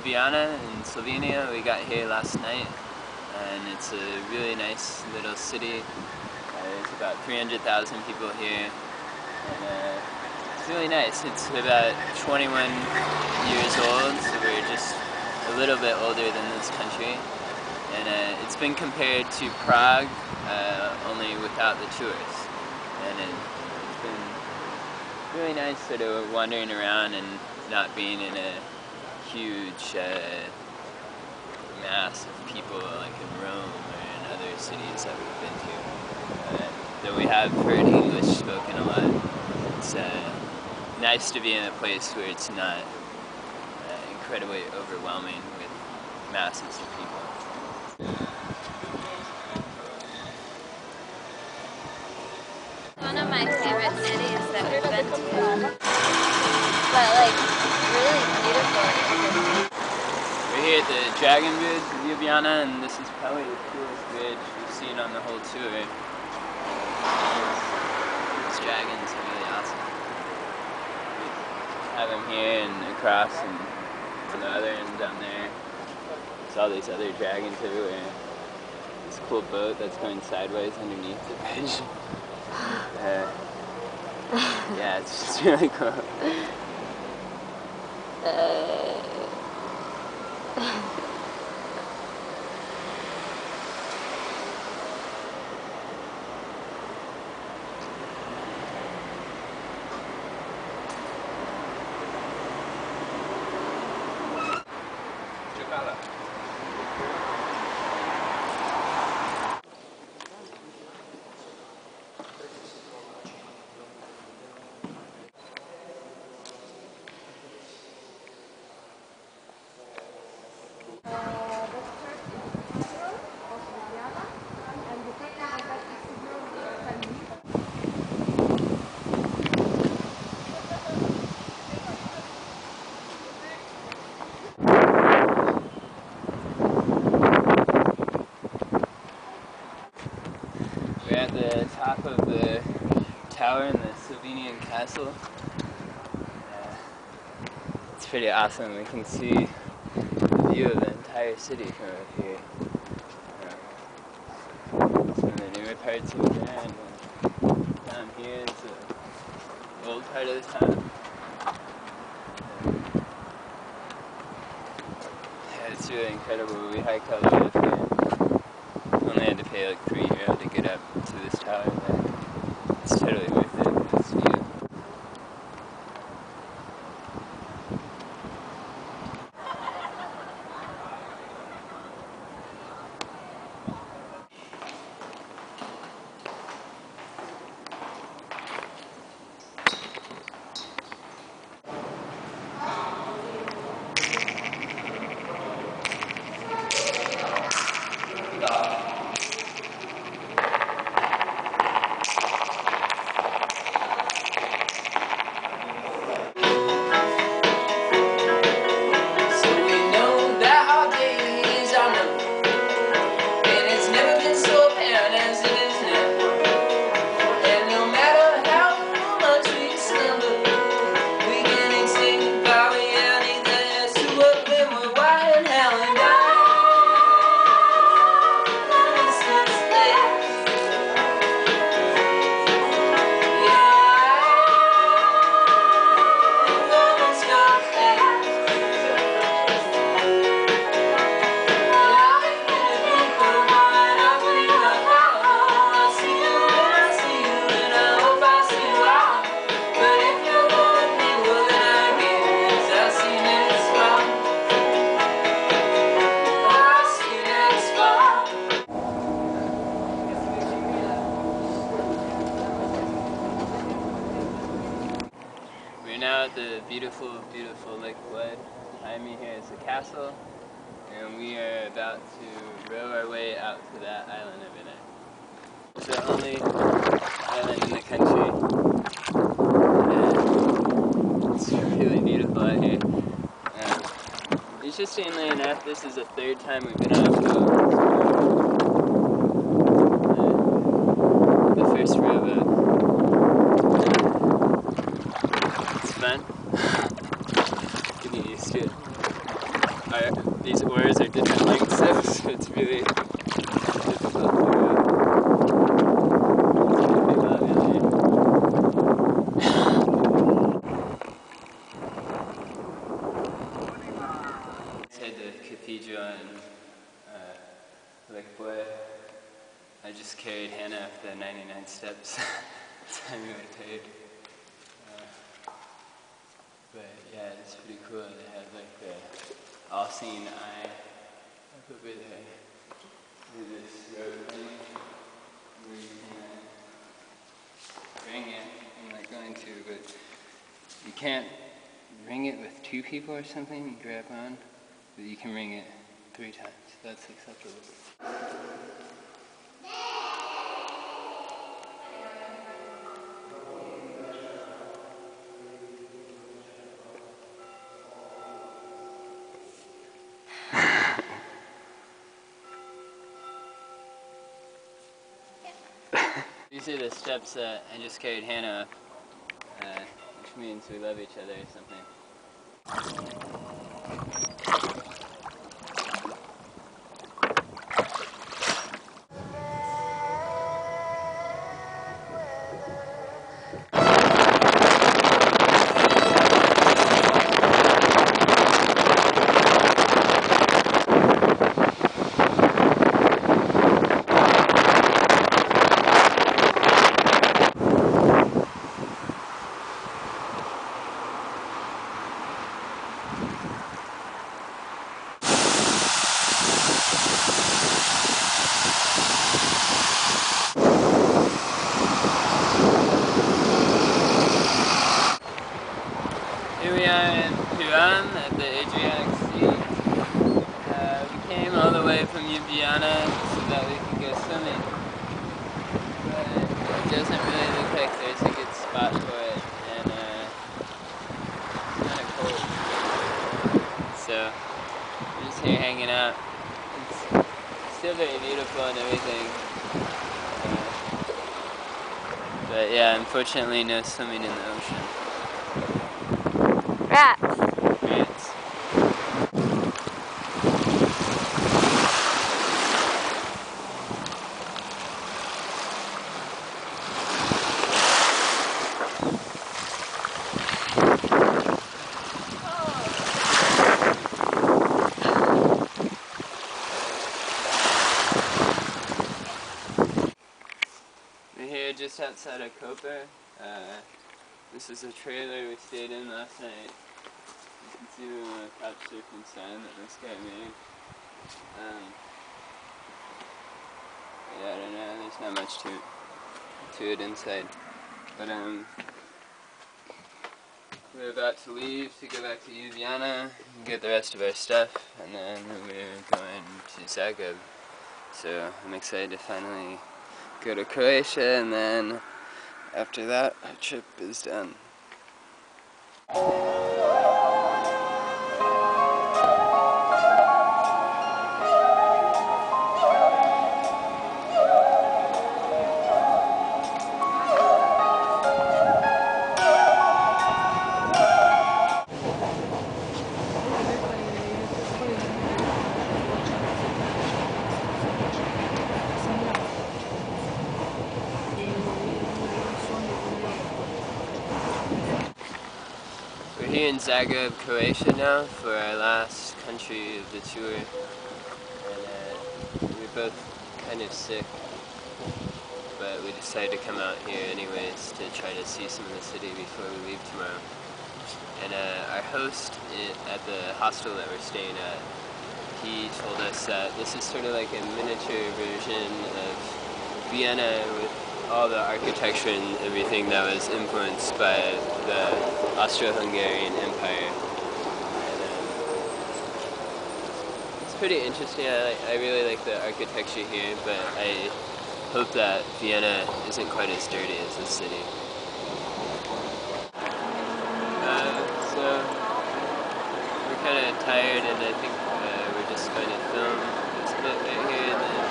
Ljubljana in Slovenia. We got here last night, and it's a really nice little city. There's about 300,000 people here, and it's really nice. It's about 21 years old, so we're just a little bit older than this country. And it's been compared to Prague, only without the tourists. And it's been really nice sort of wandering around and not being in a huge mass of people like in Rome or in other cities that we've been to. Though we have heard English spoken a lot, it's nice to be in a place where it's not incredibly overwhelming with masses of people. One of my favorite cities that we've been to, but like really beautiful. We're here at the Dragon Bridge of Ljubljana, and this is probably the coolest bridge we've seen on the whole tour. These dragons are really awesome. We have them here and across, and to the other end down there. There's all these other dragons everywhere. This cool boat that's going sideways underneath the bridge. Yeah, it's just really cool. We're at the top of the tower in the Slovenian castle. It's pretty awesome. We can see the view of the entire city from up here. Some of the newer parts over there, and then down here is the old part of the town. Yeah, it's really incredible. We hiked all the way up here. Only had to pay like €3 to get up to this tower, but it's totally worth it, this view. We're now at the beautiful, beautiful Lake Blood. Behind me here is the castle, and we are about to row our way out to that island over there. It's the only island in the country, and it's really beautiful out here. Interestingly enough, this is the third time we've been on a boat. The first rowboat. It's fun. Getting used to it. Our the 99 steps semi-retired. But yeah, it's pretty cool. They have like the all-seeing eye up over there with this road thing where you can ring it. I'm not going to, but you can't ring it with 2 people or something and grab on, but you can ring it 3 times. That's acceptable. These are the steps that I just carried Hannah up, which means we love each other or something. Here we are in Piran at the Adriatic Sea. We came all the way from Ljubljana so that we could go swimming. But it doesn't really look like there's a good spot for it, and it's kind of cold. So we're just here hanging out. It's still very beautiful and everything. But yeah, unfortunately no swimming in the ocean. Rats. Rats. We're here just outside of Koper. This is a trailer we stayed in last night. You can see the couch surfing sign that this guy made. Yeah, I don't know, there's not much to it inside. But we're about to leave to go back to Ljubljana and get the rest of our stuff, and then we're going to Zagreb. So I'm excited to finally go to Croatia, and then after that our trip is done. We're here in Zagreb, Croatia now for our last country of the tour, and we're both kind of sick, but we decided to come out here anyways to try to see some of the city before we leave tomorrow. And our host at the hostel that we're staying at, he told us that this is sort of like a miniature version of Vienna with all the architecture and everything that was influenced by the Austro-Hungarian Empire. And, it's pretty interesting. I really like the architecture here, but I hope that Vienna isn't quite as dirty as this city. So we're kind of tired, and I think we're just going to film this bit right here, and then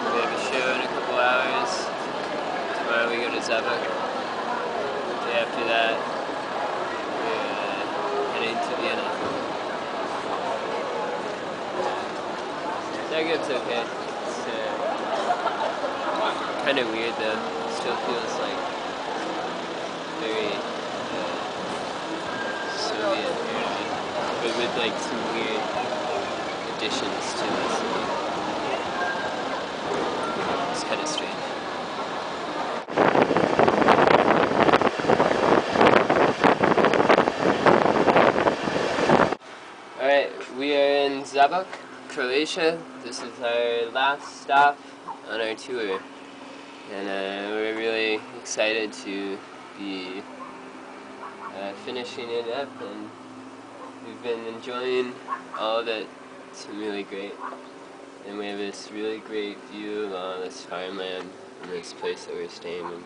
we have a show in a couple hours. Tomorrow we go to Zagreb. The day after that, we're heading to Vienna. Zagreb's okay. It's kind of weird though. It still feels like very Soviet era, but with like some weird additions to the city. It's kind of strange. Alright, we are in Zabok, Croatia. This is our last stop on our tour. And we're really excited to be finishing it up, and we've been enjoying all of it. It's been really great. And we have this really great view of all this farmland and this place that we're staying in.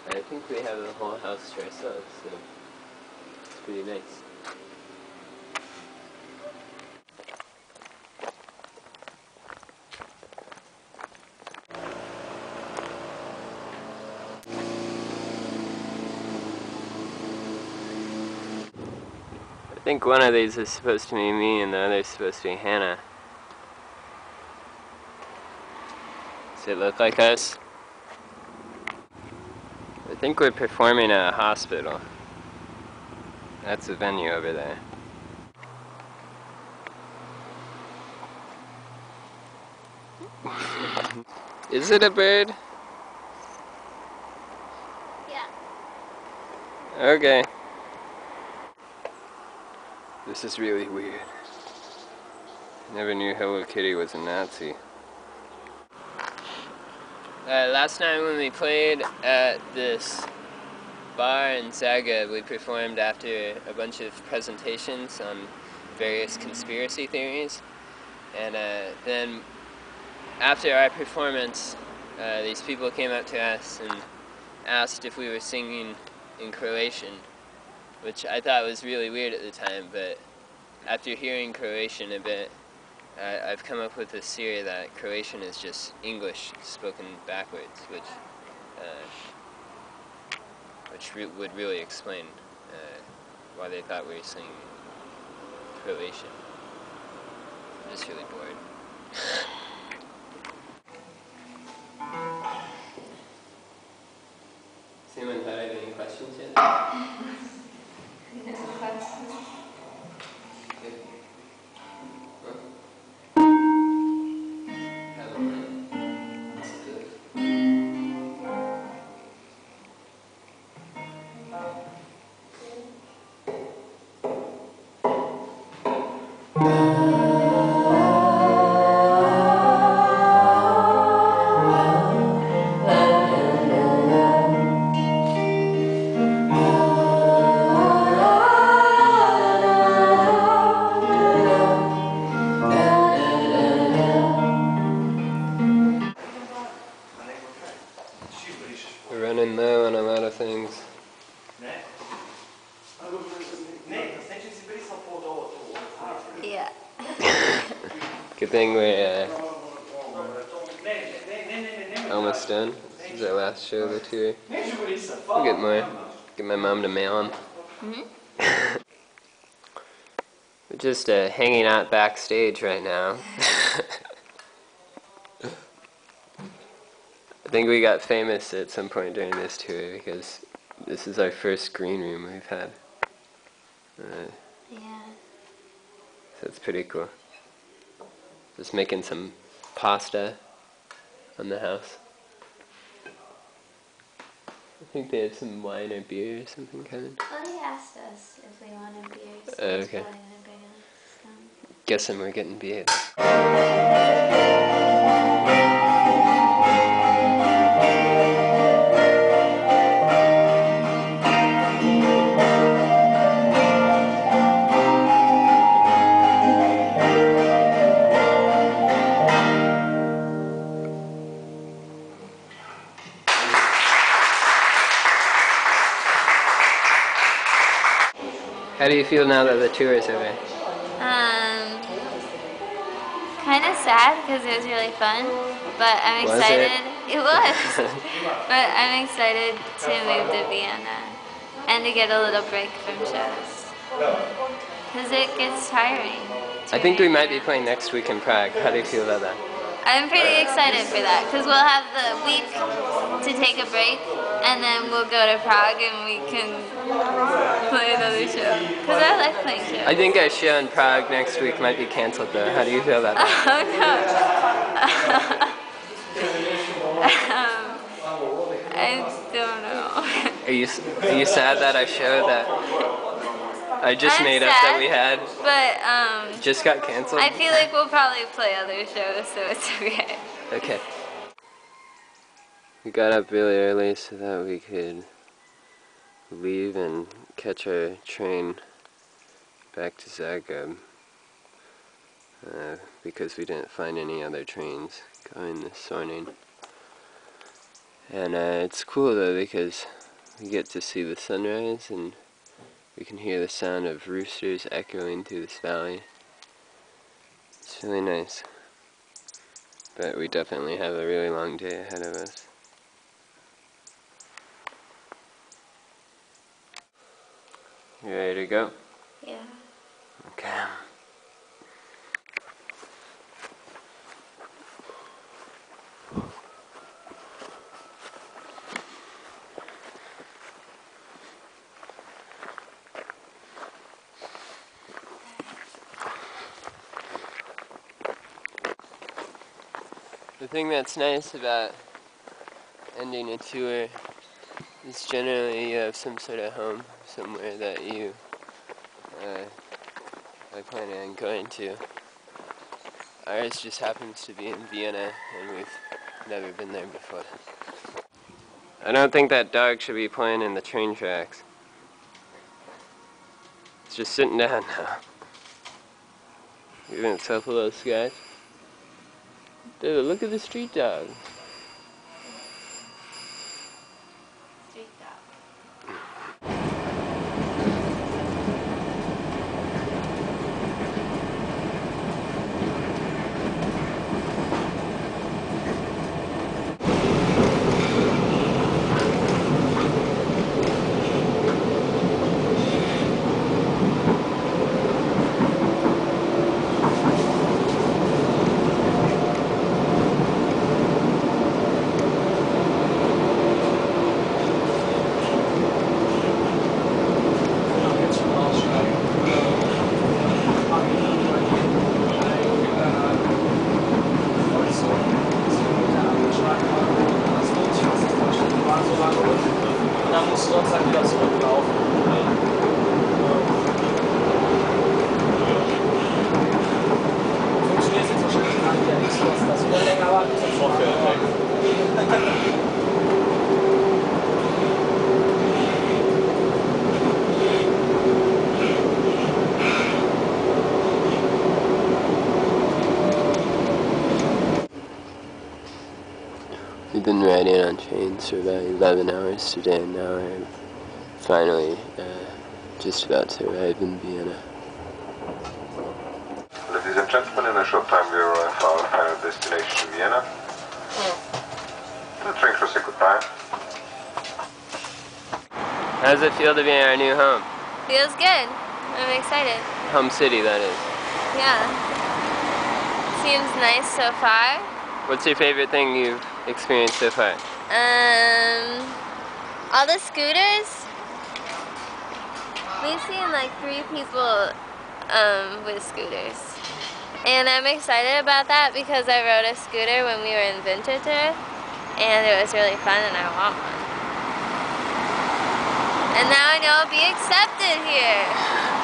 I think we have the whole house to ourselves, so it's pretty nice. I think one of these is supposed to be me and the other is supposed to be Hannah. Does it look like us? I think we're performing at a hospital. That's the venue over there. Is it a bird? Yeah. Okay. This is really weird. Never knew Hello Kitty was a Nazi. Last night when we played at this bar in Zagreb, we performed after a bunch of presentations on various conspiracy theories. And then after our performance, these people came up to us and asked if we were singing in Croatian, which I thought was really weird at the time, but after hearing Croatian a bit, I've come up with this theory that Croatian is just English spoken backwards, which would really explain why they thought we were singing Croatian. I'm just really bored. Does anyone have any questions yet? No questions. We're running low on a lot of things. Yeah. Good thing we're almost done. This is our last show of the tour. We'll get more. Get my mom to mail them. Mm-hmm. We're just hanging out backstage right now. I think we got famous at some point during this tour because this is our first green room we've had. Yeah. So it's pretty cool. Just making some pasta on the house. I think they had some wine or beer or something coming. Well, he asked us if we wanted beer, so Oh, he's okay. probably gonna bring us some. Guessing we're getting beer. How do you feel now that the tour is over? Kind of sad because it was really fun, but I'm Was excited. it? It was, but I'm excited to move to Vienna and to get a little break from shows because it gets tiring. I think we might be playing next week in Prague. How do you feel about that? I'm pretty excited for that because we'll have the week to take a break and then we'll go to Prague and we can play another show because I like playing shows. I think our show in Prague next week might be cancelled though. How do you feel about that? Oh no, I don't know. Are you sad that our show that I just I'm made up sad, that we had but just got canceled? I feel like we'll probably play other shows, so it's okay. Okay. We got up really early so that we could leave and catch our train back to Zagreb because we didn't find any other trains going this morning. And it's cool though because we get to see the sunrise and we can hear the sound of roosters echoing through this valley. It's really nice. But we definitely have a really long day ahead of us. You ready to go? Yeah. Okay. The thing that's nice about ending a tour is generally you have some sort of home somewhere that you are planning on going to. Ours just happens to be in Vienna and we've never been there before. I don't think that dog should be playing in the train tracks. It's just sitting down now. Giving itself a little scratch. Dude, look at the street dog. Street dog. Dann musst du sonst halt wieder zurücklaufen. Funktioniert jetzt wahrscheinlich gar nicht, ja nicht so, dass das wieder länger war. We've been riding on trains for about 11 hours today and now we're finally just about to arrive in Vienna. Ladies and gentlemen, in a short time we arrive at our final destination, Vienna. The train crossing goodbye. How does it feel to be in our new home? Feels good. I'm excited. Home city, that is. Yeah. Seems nice so far. What's your favorite thing you've experienced so far? All the scooters. We've seen like 3 people with scooters. And I'm excited about that because I rode a scooter when we were in Winterthur and it was really fun and I want one. And now I know I'll be accepted here.